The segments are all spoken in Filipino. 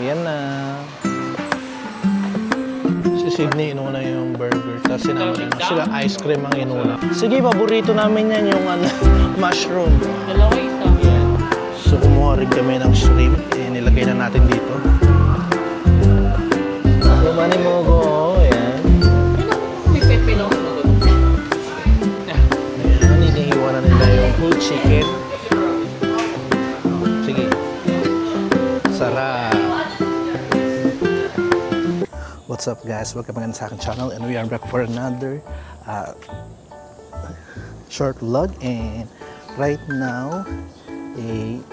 Ayan na. Si Sydney inuna yung burger. Tapos sinama na sila ice cream ang inuna. Sige, paborito namin yan yung mushroom. Dalawa isa. So kumuha rin kami ng shrimp. Nilagay na natin dito. Lumani mo ko. Ayan. May pepe lang. Ayan, inihiwa na nila yung whole chicken. Sige. Sarap. What's up guys? Welcome again sa aking channel and we are back for another short vlog. And right now,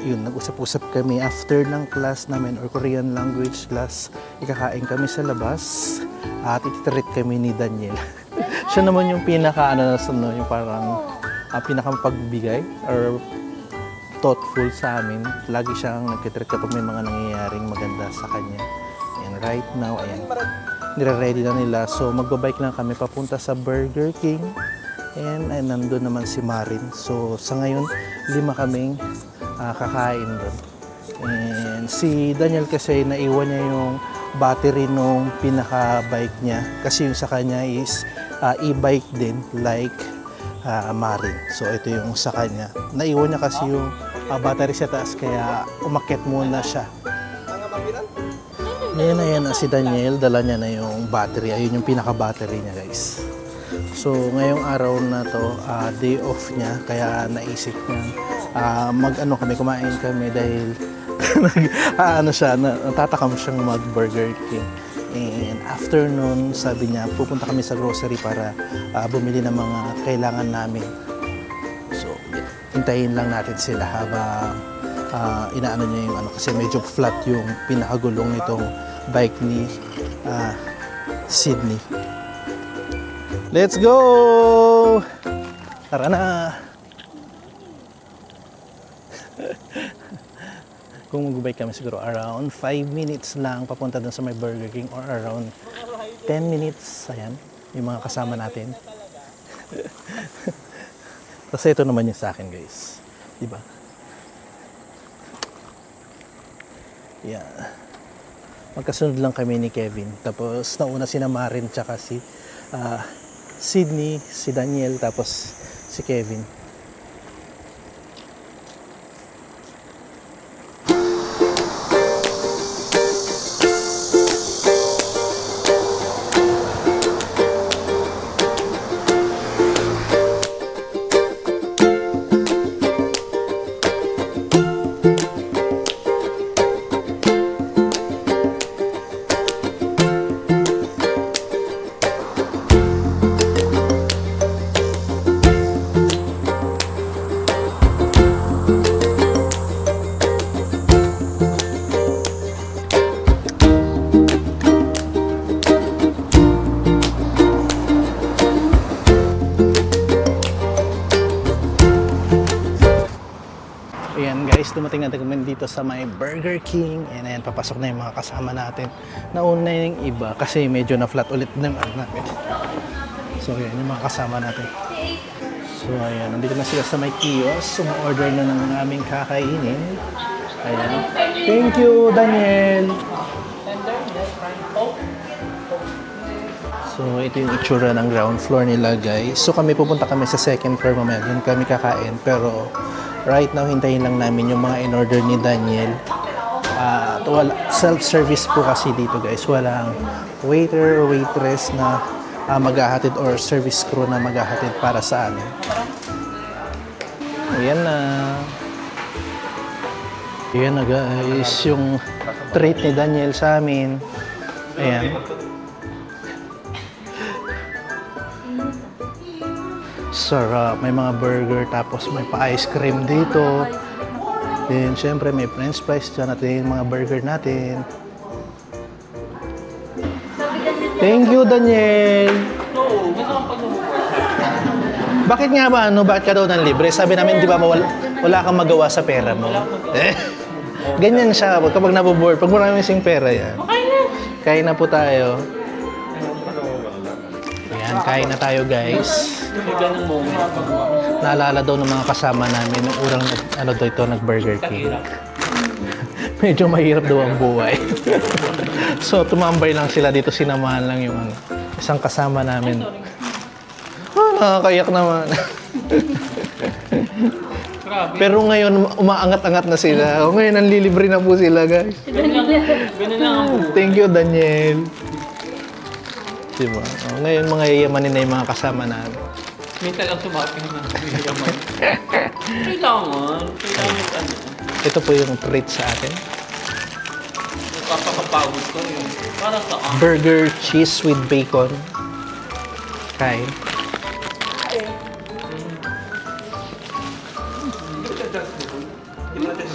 yun, nag-usap-usap kami after ng class namin or Korean language class. Ikakain kami sa labas at ititreat kami ni Daniel. Siya naman yung pinaka yung parang pinaka-pagbigay or thoughtful sa amin. Lagi siyang nagtitreat kapag may mga nangyayaring maganda sa kanya. And right now, ayan, nire-ready na nila. So magbabike lang kami papunta sa Burger King. And nandun naman si Marin. So sa ngayon, 5 kaming kakain doon. And si Daniel kasi naiwan niya yung battery nung pinaka-bike niya. Kasi yung sa kanya is e-bike din like Marin. So ito yung sa kanya. Naiwan niya kasi yung battery sa taas kaya umakyat muna siya. Ayan na si Daniel. Dala niya na yung battery. Ayun yung pinaka-battery niya guys. So ngayong araw na to, day off niya, kaya naisip niya kumain kami dahil natatakam siyang mag-Burger King. And after nun, sabi niya, pupunta kami sa grocery para bumili ng mga kailangan namin. So hintayin lang natin sila habang inaano niya yung kasi medyo flat yung pinakagulong nitong bike ni Sydney. Let's go! Tara na! Kung mag-bike kami siguro around 5 minutes lang papunta dun sa may Burger King or around 10 minutes. Ayan, yung mga kasama natin. Kasi ito naman yung sa akin guys. Diba? Yeah. Magkasunod lang kami ni Kevin. Tapos nauna si Marin tsaka si Sydney, si Daniel, tapos si Kevin. Ayan guys, dumating natin kami dito sa may Burger King. And ayan, papasok na yung mga kasama natin. Nauna yung iba kasi medyo na-flat ulit naman namin. So ayan, yung mga kasama natin. So ayan, nandito na sila sa may kiosk. Suma-order na ng aming kakainin. Ayan. Thank you, Daniel! So ito yung itsura ng ground floor nila guys. So pupunta kami sa second floor mamaya. Doon kami kakain. Pero right now, hintayin lang namin yung mga in-order ni Daniel. Self-service po kasi dito guys. Walang waiter or waitress na maghahatid or service crew na maghahatid para sa amin. Ayan na. Ayan na guys. Yung treat ni Daniel sa amin. Ayan. Sarap. May mga burger, tapos may pa-ice cream dito. Then, syempre, may french fries dyan at yung mga burger natin. Thank you, Daniel! Bakit nga ba, bakit ka daw ng libre? Sabi namin, di ba, wala kang magawa sa pera mo. Ganyan siya, kapag naboboard, pag maraming sing pera yan. Kain na po tayo. Ayan, kain na tayo, guys. Naalala daw ng mga kasama namin nung urang nag-Burger King. medyo mahirap daw ang buhay. So, tumambay lang sila dito. Sinamahan lang yung isang kasama namin. Nakakayak naman. Grabe. Pero ngayon, umaangat-angat na sila. O, ngayon, nanlilibre na po sila, guys. Ganun lang ang buhay. Thank you, Daniel. Diba? O, ngayon, mga yayamanin na yung mga kasama namin. Minsan lang sumating na yaman. Kailangan yung ano. Ito po yung treat sa atin. Napapakapagod ko yun. Para saan? Burger, cheese with bacon. Kain.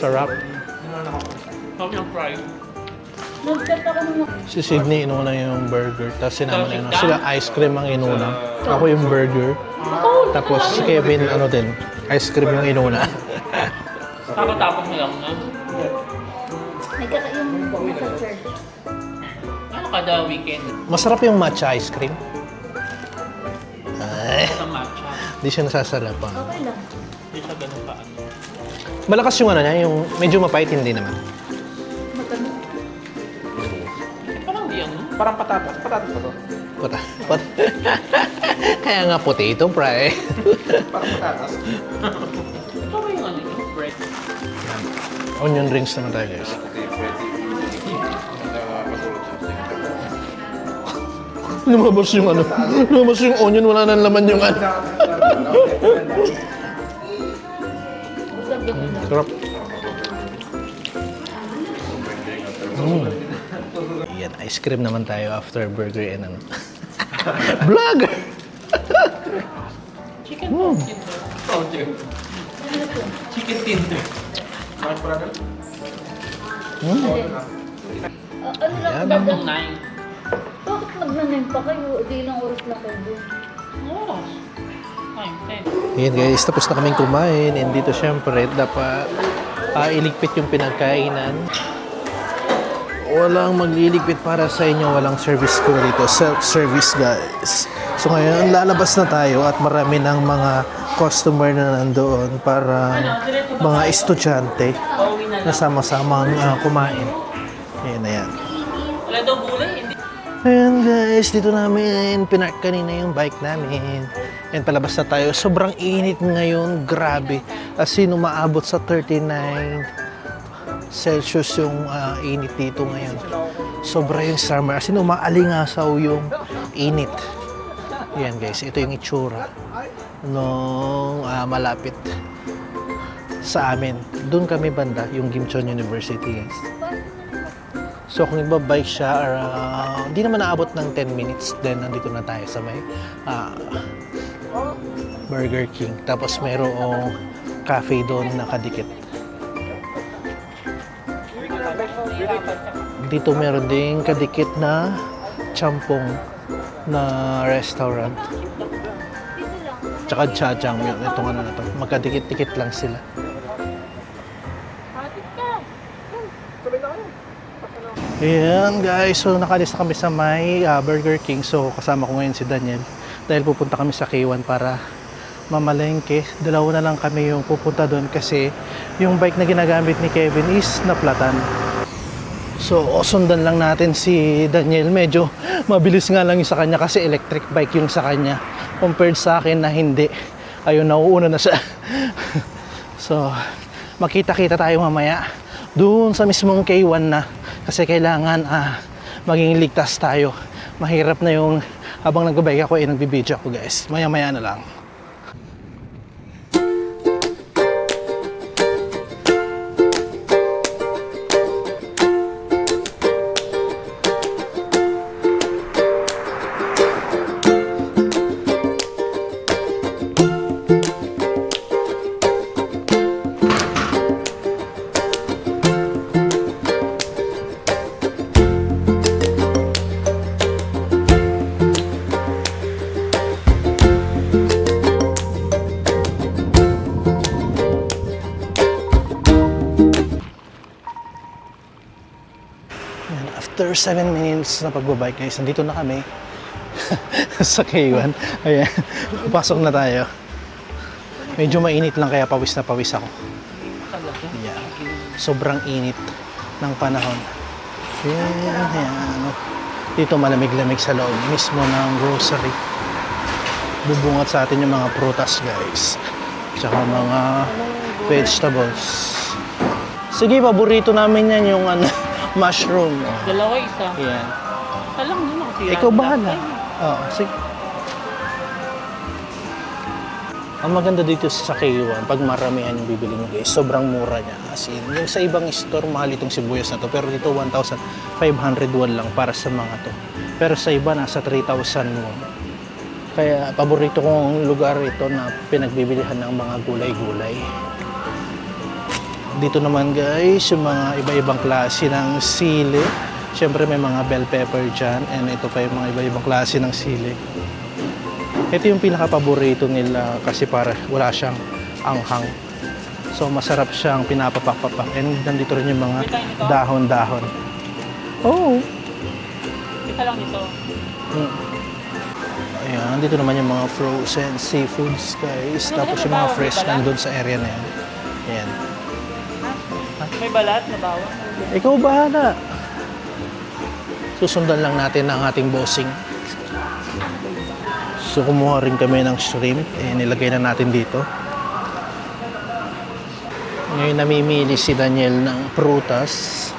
Sarap. Sabi yung fry. Si Sydney inuna yung burger, tapos sinama na yun. Sila ice cream ang inuna. Ako yung burger. Tapos si Kevin, ano din, ice cream yung inuna. Kakatapos mo lang na. Nagkaka yung sa church. Ano kada weekend? Masarap yung matcha ice cream. Ay, Sa matcha. di siya nasasarapan. Okay lang. Hindi siya ganun pa ano. Malakas yung ano niya, yung medyo mapait, hindi naman. Magkano? Parang di ano. Parang patatas. Patatas pa to. Pot. Kaya nga potato fry. Parang patatas. Ito ba yung ano yung bread? Onion rings naman tayo, guys. Lumabas yung ano. Lumabas yung onion, wala nang laman yung ano. Sarap. Yan, ice cream naman tayo after burger and ano. Vlog! Chicken tinder. Oh, chicken tinder. Mark brother? Ano Ayan. lang dadan? 9. Bakit magnanim pa kayo? Di ilang oras lang kayo doon. Oh. 9, 10. Ayan guys, tapos na kaming kumain. And dito syempre, dapat iligpit yung pinagkainan. Walang magliligpit para sa inyo, walang service ko dito. Self-service guys. So ngayon, lalabas na tayo at marami ng mga customer na nandoon para mga estudyante Pauwi na na lang. sama-samang kumain. Ayan na yan. Wala daw gulay. Hindi. Ayan guys, dito namin pinark kanina yung bike namin. And palabas na tayo. Sobrang init ngayon, grabe. As in, umaabot sa 39 Celsius yung init dito ngayon. Sobra yung summer. As in, umaalingasaw yung init. Ayan guys, ito yung itsura nung malapit sa amin. Doon kami banda, yung Gimchon University guys. So kung nagbabike siya, hindi naman naabot ng 10 minutes, then nandito na tayo sa may Burger King. Tapos mayroong cafe doon nakadikit. Dito meron ding kadikit na champong na restaurant. Tsaka Chajang yun. Itong ano na to. Magkadikit-dikit lang sila. Ayan guys, so nakalis na kami sa may Burger King. So kasama ko ngayon si Daniel dahil pupunta kami sa K1 para mamalengke. Dalawa na lang kami yung pupunta doon kasi yung bike na ginagamit ni Kevin is naplatan. So sundan lang natin si Daniel. Medyo mabilis nga lang yung sa kanya kasi electric bike yung sa kanya compared sa akin na hindi. Ayun, nauuna na siya. So makita-kita tayo mamaya doon sa mismong K1 na kasi kailangan maging ligtas tayo. Mahirap na yung habang nagbabike ako nagbibideo ako guys. Maya-maya na lang. After 7 minutes na pagbabike guys, nandito na kami sa K1. Ayan, pasok na tayo. Medyo mainit lang kaya pawis na pawis ako. Yeah. Sobrang init. ng panahon. Ayan. Dito malamig-lamig sa loob mismo ng grocery. Bubungat sa atin yung mga prutas, guys. Tsaka mga vegetables. Sige, paborito namin yan yung mushroom. Dalawa isa. Ayan. Alam mo na kasi. Ikaw bahala. Oo, sige. Ang maganda dito sa K1, pag maramihan yung bibili mo guys, sobrang mura niya. As in, yung sa ibang store, mahal itong sibuyas na to. Pero dito, 1,500 won lang para sa mga to. Pero sa iba, nasa 3,000 won. Kaya, paborito kong lugar ito na pinagbibilihan ng mga gulay-gulay. Dito naman guys, yung mga iba-ibang klase ng sili. Siyempre, may mga bell pepper dyan. And ito pa yung mga iba-ibang klase ng sili. Ito yung pinaka-paborito nila kasi para wala siyang anghang. So masarap siyang pinapapak-papak. And nandito rin yung mga dahon-dahon. Oh. Isa lang ito. Ayan, dito naman yung mga frozen seafoods guys. Tapos yung mga fresh nandun sa area na yan. Ayan. May balat na bawang. Ikaw bahala. Susundan lang natin ang ating bossing. So kumuha rin kami ng shrimp, nilagay na natin dito. Ngayon namimili si Daniel ng prutas.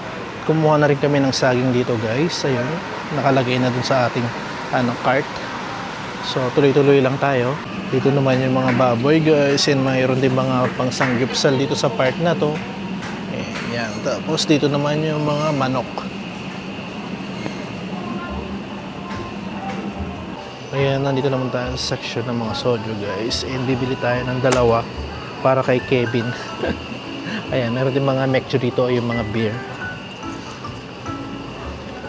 Kumuha na rin kami ng saging dito guys. Ayun, nakalagay na dun sa ating cart. So tuloy-tuloy lang tayo. Dito naman yung mga baboy guys, and mayroon din mga pangsanggipsal dito sa part na to. Yan. Tapos dito naman yung mga manok. Ayan, nandito naman tayo sa section ng mga soju guys. And bibili tayo ng dalawa para kay Kevin. Ayan, meron din mga mekcho dito, yung mga beer.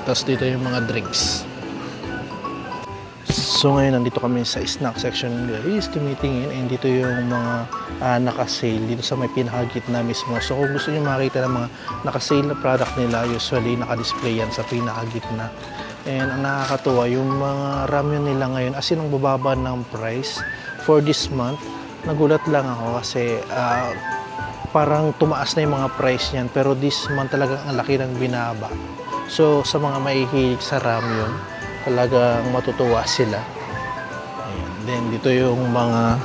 Tapos dito yung mga drinks. So ngayon, nandito kami sa snack section guys, tumitingin. And dito yung mga naka-sale dito sa may pinakagitna mismo. So kung gusto nyo makita ng mga naka-sale na product nila, usually naka-display yan sa pinakagitna. And ang nakakatuwa, yung mga ramyun nila ngayon, as in ang bababa ng price for this month. Nagulat lang ako kasi parang tumaas na yung mga price niyan. Pero this month talagang ang laki ng binaba. So sa mga mahihilig sa ramyun, talagang matutuwa sila. Ayan. Then dito yung mga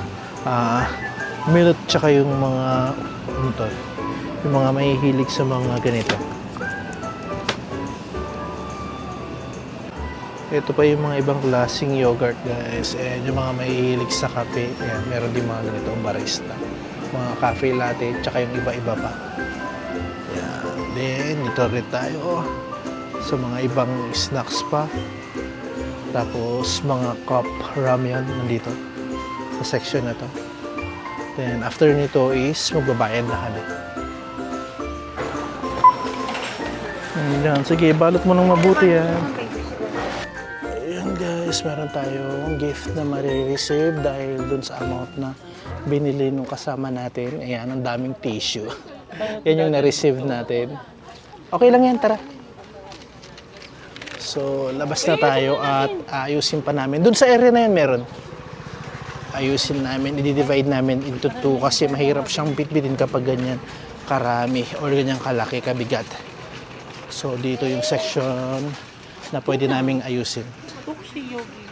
milk tsaka yung mga yung mga mahihilig sa mga ganito. Ito pa yung mga ibang klaseng yogurt guys. And yung mga mahihilig sa kape, ayan, meron din mga ganitong barista. Mga cafe latte, tsaka yung iba-iba pa. Ayan. Then, dito rin tayo sa mga ibang snacks pa. Tapos, mga cup ramyun nandito sa section na to. Then, after nito is magbabayad na kami. Ayan, sige, balot mo nang mabuti yan. Guys, meron tayong gift na marireceive dahil dun sa amount na binili nung kasama natin. Ayan, ang daming tissue. Yan yung na-receive natin. Okay lang yan, tara. So, labas na tayo at ayusin pa namin. Dun sa area na yan meron. Ayusin namin, i-divide namin into 2 kasi mahirap siyang bitbitin kapag ganyan karami or ganyan kalaki, kabigat. So, dito yung section na pwede naming ayusin. Si Yogi.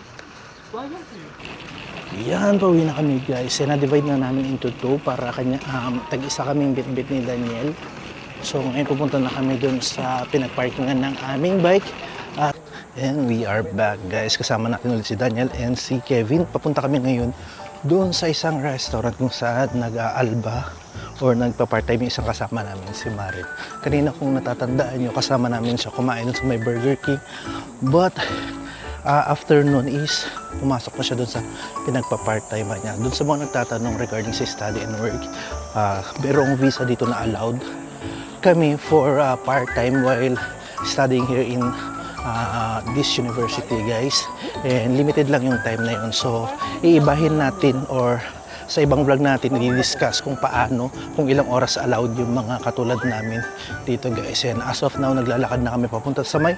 Yan, pauwi na kami guys. Na-divide na namin into 2 para kanya, tag-isa kaming bit-bit ni Daniel. So ngayon pupunta na kami dun sa pinagparkingan ng aming bike. And we are back guys. Kasama natin ulit si Daniel and si Kevin. Papunta kami ngayon doon sa isang restaurant kung saan nag-aalba or nagpa-part-time yung isang kasama namin, si Marit. Kanina kung natatandaan nyo, kasama namin siya kumain doon sa may Burger King. But afternoon is pumasok na siya doon sa pinagpa-part-time niya. Doon sa mga nagtatanong regarding sa study and work, merong visa dito na allowed kami for part-time while studying here in this university guys. And limited lang yung time na yun. So iibahin natin or sa ibang vlog natin i-discuss kung paano, kung ilang oras allowed yung mga katulad namin dito guys. And as of now, naglalakad na kami papunta sa may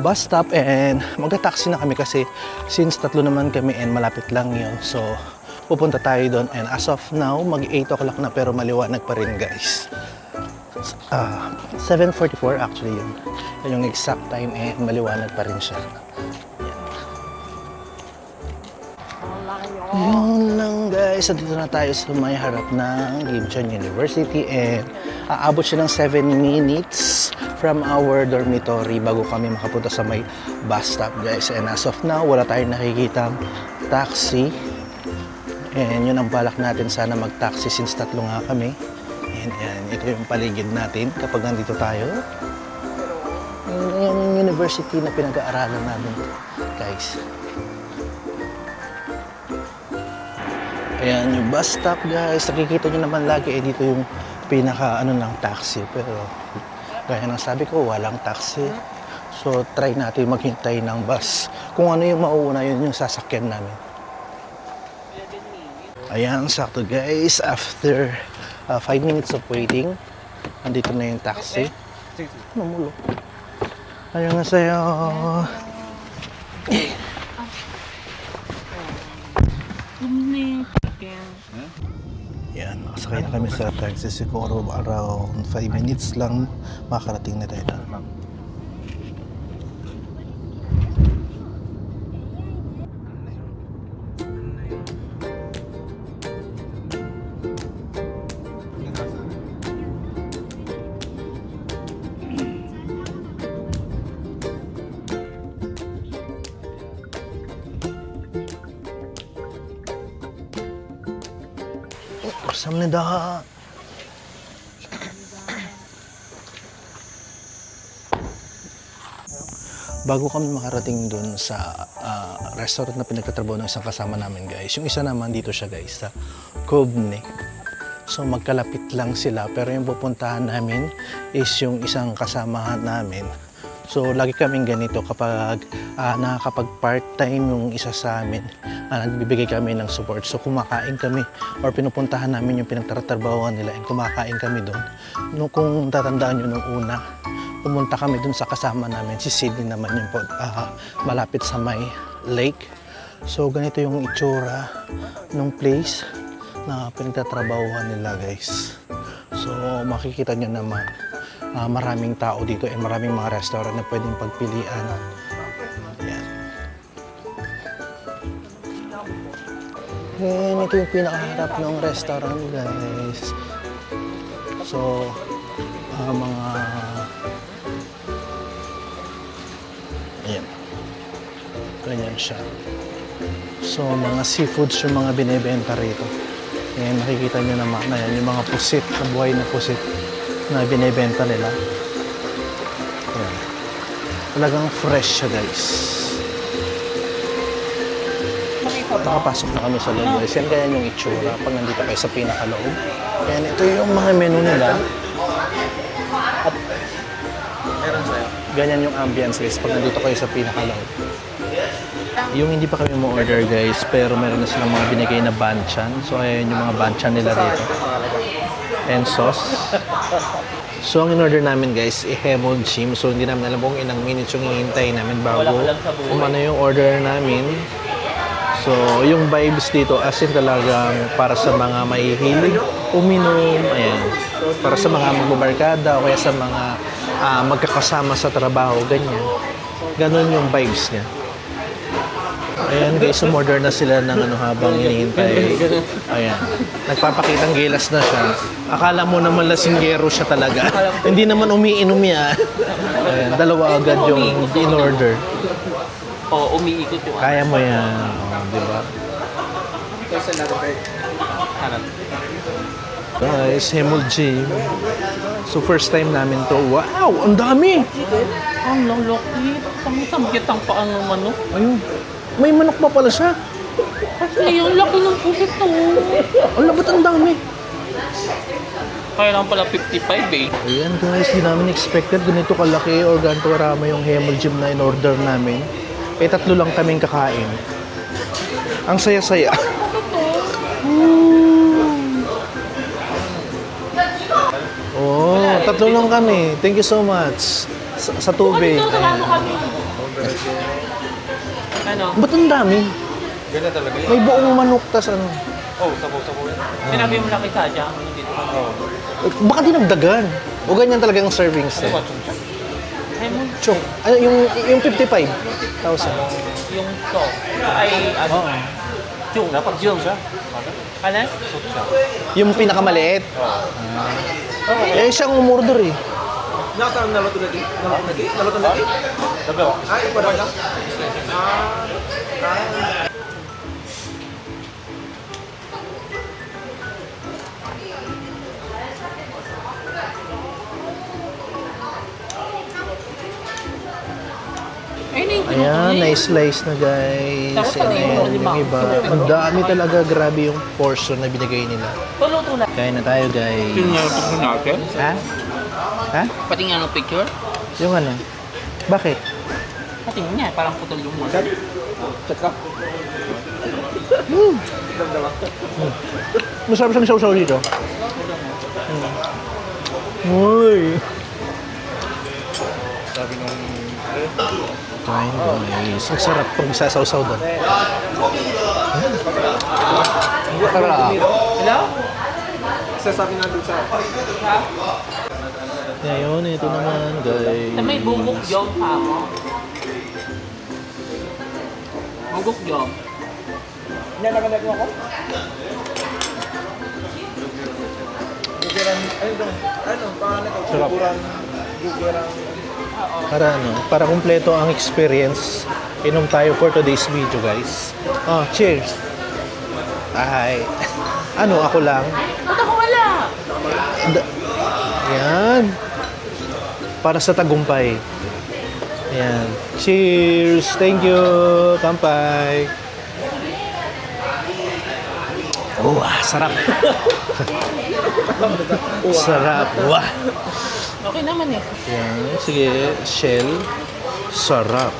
bus stop and magta-taxi na kami kasi since 3 naman kami and malapit lang yun. So pupunta tayo doon and as of now, mag 8 o'clock na pero maliwanag pa rin guys. 7:44 actually yun. Yun yung exact time and maliwanag pa rin siya. Yun lang guys, dito na tayo sa may harap ng Gimchon University and aabot siya ng 7 minutes from our dormitory bago kami makapunta sa may bus stop guys. And as of now, wala tayong nakikitang taxi. And yun ang balak natin, sana mag-taxi since tatlo nga kami. And yan, ito yung paligid natin kapag nandito tayo. Yan yung university na pinag-aaralan namin guys. Ayan yung bus stop guys. Nakikita nyo naman lagi dito yung pinaka ng taxi. Pero gaya ng sabi ko, walang taxi. So try natin maghintay ng bus. Kung ano yung mauuna, yun yung sasakyan namin. Ayan, sakto guys. After 5 minutes of waiting, andito na yung taxi. Ano mulo? Ayun nga sa'yo. Yan, nakasakay na kami sa taxi. Siguro around 5 minutes lang makarating na tayo na. 감사합니다. Bago kami makarating dun sa restaurant na pinagtatrabaho ng isang kasama namin guys, yung isa naman dito siya guys sa Kobne. So magkalapit lang sila, pero yung pupuntahan namin is yung isang kasamahan namin. So lagi kaming ganito kapag nakakapag part-time yung isa sa amin, nagbibigay kami ng support. So kumakain kami or pinupuntahan namin yung pinagtatrabahoan nila and kumakain kami doon. No, kung tatandaan nyo nung una, pumunta kami dun sa kasama namin, si Sydney naman yung malapit sa may lake. So ganito yung itsura ng place na pinagtatrabahuhan nila guys. So makikita nyo naman maraming tao dito and maraming mga restaurant na pwedeng pagpilian. Yan. And ito yung pinakaharap ng restaurant guys. So mga ayan, ganyan siya. So mga seafoods yung mga binibenta rito. And makikita nyo naman na yan, yung mga pusit, na buhay na pusit na binibenta nila. Ayan. Talagang fresh siya guys. Nakapasok na kami sa loob guys. Yan ganyan yung itsura pag nandito kayo sa pinakaloob. Ayan, ito yung mga menu nila. At ganyan yung ambience guys pag nandito kayo sa pinakaloob. Yung hindi pa kami mo order guys, pero meron na silang mga binigay na banchan. So ayan yung mga banchan nila dito. And sauce. So ang in-order namin guys, Hemol Chim. So hindi namin alam kung ilang minutes yung hihintay namin bago kung ano yung order namin. So yung vibes dito as in talagang para sa mga mahihilig uminom, ayan. Para sa mga magbabarkada o kaya sa mga magkakasama sa trabaho, ganyan. Ganon yung vibes niya. Ayan guys, umorder na sila ng habang hinihintay. Ayan. Nagpapakitang gilas na siya. Akala mo naman lasinggero siya talaga. Hindi naman umiinom yan. Ayan, dalawa agad yung in-order. Oo, umiikot yung Kaya mo yan. O, di ba? Guys, Hemol Gym. So first time namin to. Wow, ang dami! Ang lalaki. Samgyat ang paang manok. Ayun. May manok pa pala siya. Kasi yung laki ng pusit to. Ang labot, ang dami. Kaya lang pala 55 eh. Ayan guys, di namin expected ganito kalaki or ganito karami yung Hemol Gym na in-order namin. Eh, tatlo lang kaming kakain. Ang saya-saya. Oh, tatlo lang kami. Thank you so much. Sa tubig. Ano kami? Ano? Ba't ang dami? Ganda talaga. May buong manok tas ano. Oh, sabaw-sabaw yan. Sinabi mo na kay Saja, ano dito? Oh. Baka dinagdagan. O ganyan talaga yung servings eh. Ano ba, chumcha? Ay mo, Chong, ano, yung 55,000. yung to. Ay, ano? Oo. Jung. Dapat chumcha. Ano? Chumcha. Yung pinakamaliit. Eh, siyang umorder eh. Nakasaan naloto lagi? Naloto lagi? Dabaw. Ay, ikaw na lang? Ay, na yung Ayan, nice slice na guys. Tapos ano yung Ayan, lima? yung iba. Ang dami talaga, grabe yung portion na binigay nila. Tuluto na. Kain na tayo guys. Yung picture natin? Ha? Ha? Pati nga ng picture? Yung ano? Bakit? Pati nga, parang putol yung mga. Check ka. Masarap siyang sausaw dito. Uy! Sabi nung... Kain guys. Ang sarap pag isasawsaw doon. Sarap. Hello? Sasabi nga doon sa... Ngayon, ito naman guys. Sa may bubok job pa ako. Bubok job. Nalaganag mo ako? Guguran... Ano doon? Ano? Paano ito? Sarap. Guguran... Para ano, para kumpleto ang experience, inom tayo for today's video guys. Oh, cheers! Ay, ano, ako lang. Ba't ako wala? Yan. Para sa tagumpay. Ayan. Cheers! Thank you! Kampay! Oh, sarap! Sarap! Wah! Okay naman eh. Yan. Sige, shell. Sarap.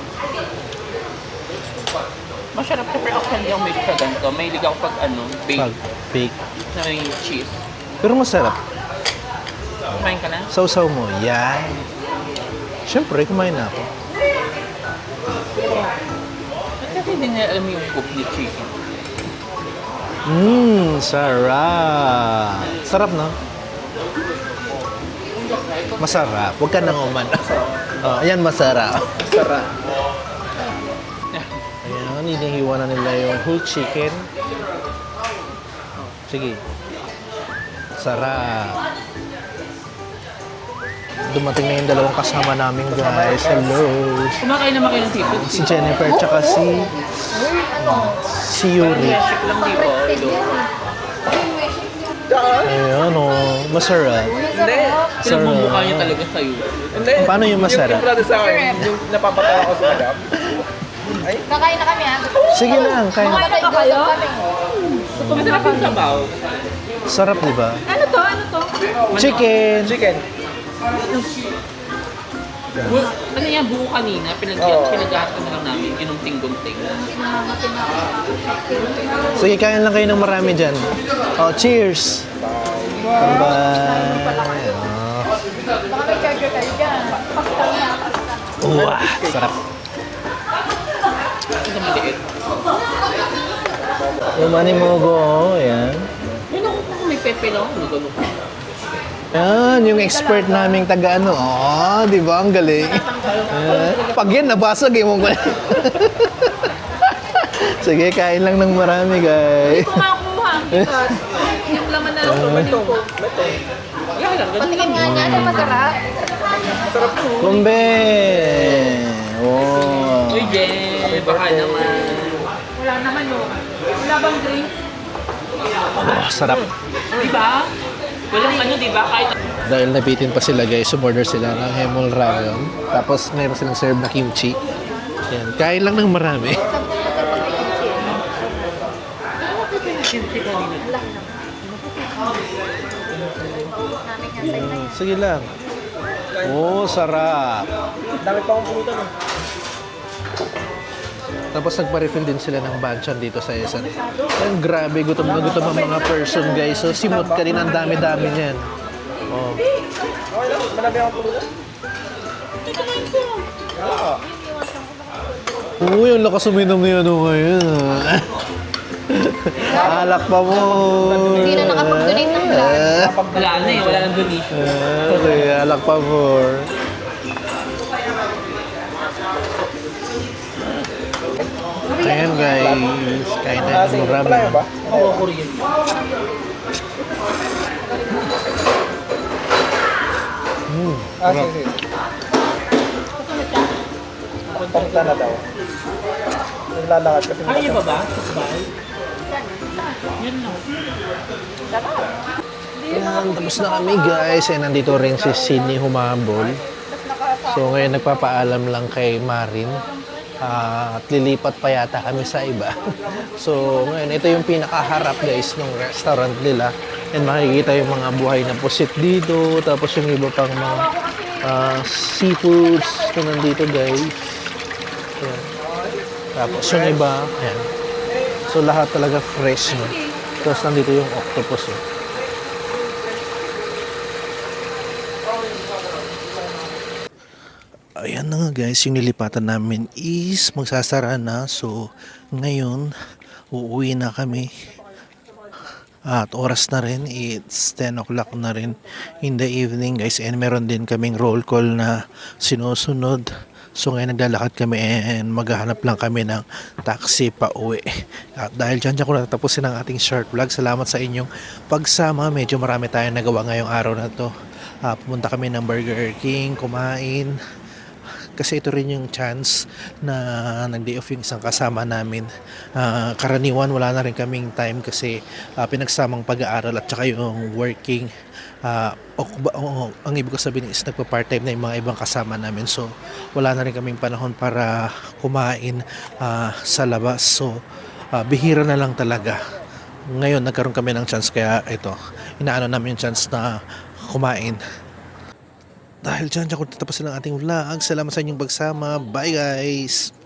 Masarap siya pero actually yung make sa ganito. May ligaw pag ano, Pag bake bake. na may cheese. Pero masarap. Kumain ka na? Sausaw mo. Yan. Siyempre, kumain na ako. At kasi hindi nila alam yung cook ni chicken. Sarap. Sarap, no? Masarap. Huwag ka nang uman. Oh, ayan, masarap. Sarap. Ayan, inihiwa na nila yung whole chicken. Sige. Sarap. Dumating na yung dalawang kasama namin, guys. Hello. Kumakain naman kayo ng seafood. Si Jennifer, tsaka si Yuri. Shake lang dito. Ayan, oh. Masarap. Hindi. Pinagbumukha niya talaga sa'yo. Hindi. Paano yung masarap? Yung imprado sa akin, yung napapatawa ko sa madam. Kakain na kami ha. Sige lang, kain. Kumain na kayo? Masarap yung sabaw. Sarap, di ba? Ano to? Ano to? Chicken. Chicken. Ano yan, buo kanina, pinaghahato na lang namin, ginunting-gunting. Sige, kain lang kayo ng marami dyan. Oh, cheers! Bye! Oh. Baka may charger kayo dyan. Pastal na. Wah, sarap. Ito maliit. Yung manimogo, oh, yan. Yun ako kung may pepe lang, nagano ko. Yan, yung expert naming taga ano. Oh, di ba? Ang galing. Pag yan, nabasag eh mo. Sige, kain lang ng marami, guys. Kumakuha. Yung laman na lang Ito. Kaya lang, ganun Patingin nga niya. Ano masarap? Sarap to. Kumbe! Oh. Uy, Jen, baka naman. Wala naman yun. Wala bang drink? Oh, sarap. Di ba? Walang ano, di ba? Kahit Dahil nabitin pa sila, guys, umorder sila ng Hemol Ramen. Tapos meron silang serve na kimchi. Yan, kain lang ng marami. Sige lang. Oh, sarap. Dami pa akong pulutan eh. Tapos nagpa-refill din sila ng banchan dito sa Esan. Ang grabe, gutom na gutom ang mga person, guys. So, simot ka rin, ang dami-dami niyan. Oh. Okay lang, marami akong pulutan. Uy, ang lakas uminom ni ano ngayon. Alak pa mo. Hindi na nakapag-donate ng blood. Wala na eh, wala nang donation. Okay, alak pa more. Ayan guys, kain tayo ng ramen. Oo, Korean. Sige. Papunta na daw. Naglalakad kasi. Kaya ba ba? Bye. Yan lang. Ayan, tapos na kami guys. Ayan, nandito rin si Sydney humabol. So ngayon nagpapaalam lang kay Marin. At lilipat pa yata kami sa iba. So ngayon, ito yung pinakaharap guys ng restaurant nila. And makikita yung mga buhay na pusit dito. Tapos yung iba pang mga seafoods na nandito guys. Ayan. Tapos yung iba, ayan. So lahat talaga fresh no. Tapos nandito yung octopus eh. Ayan na nga guys, yung nilipatan namin is magsasara na. So ngayon, uuwi na kami. At oras na rin, it's 10 o'clock na rin in the evening guys. And meron din kaming roll call na sinusunod. So ngayon naglalakad kami and maghahanap lang kami ng taxi pa uwi. At dahil dyan ko natatapusin ang ating short vlog. Salamat sa inyong pagsama. Medyo marami tayong nagawa ngayong araw na to. Pumunta kami ng Burger King, kumain. Kasi ito rin yung chance na nag-day off yung isang kasama namin. Karaniwan wala na rin kaming time kasi pinagsamang pag-aaral at saka yung working. Ang ibig ko sabihin is nagpa-part-time na yung mga ibang kasama namin. So wala na rin kaming panahon para kumain sa labas. So bihira na lang talaga. Ngayon nagkaroon kami ng chance kaya ito, inaano namin yung chance na kumain. Dahil dyan, ko tatapusin ang ating vlog. Salamat sa inyong pagsama. Bye guys!